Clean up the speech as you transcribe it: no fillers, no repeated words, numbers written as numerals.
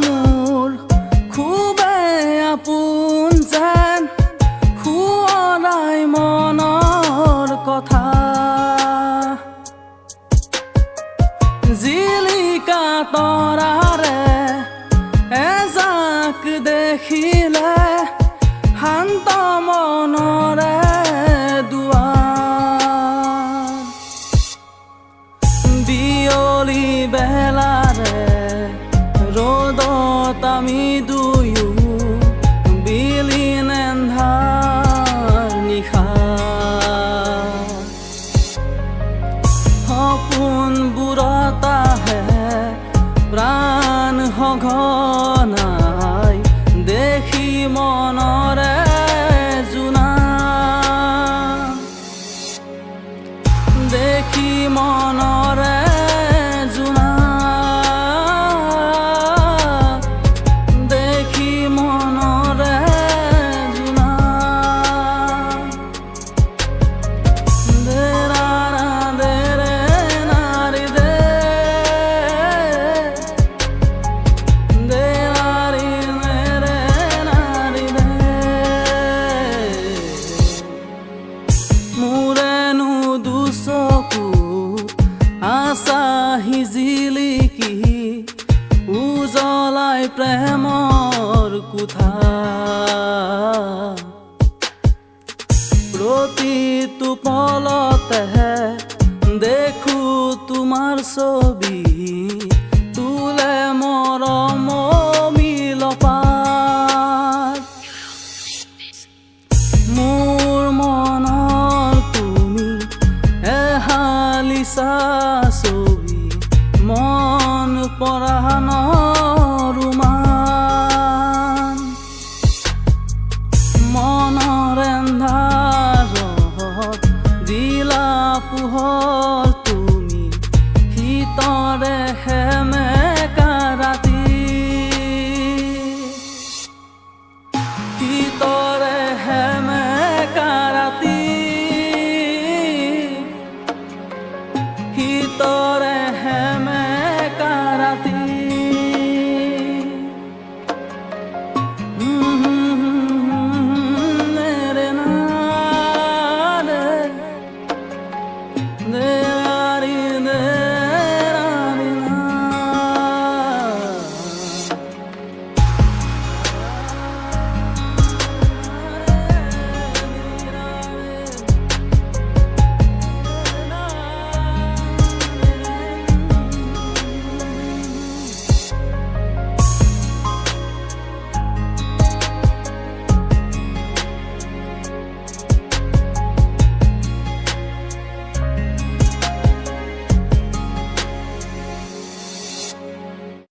মোৰ খুবেই আপোন যেন শুৱৰাই মনৰ কথা জিলিকা তৰাৰে এজাক দেখিলে শান্ত মনৰে দুৱাৰ বিয়লি বেলাৰে ৰ'দত আমি দুয়ো বিলীন এন্ধাৰ নিশা সপোনবোৰত আহে প্ৰাণ সঘনাই দেখি মনৰে জোনা দেখি মনৰে জোনা দেখি মনৰে জোনা দেৰাৰা দেৰে নাৰি দে দেৰাৰি নেৰে নাৰি দে মোৰেনো দুচকু আশাহি জিলিকি উজ্বলাই প্ৰেমৰ কোঠা প্ৰতিটো পলতে দেখো তোমাৰ ছবি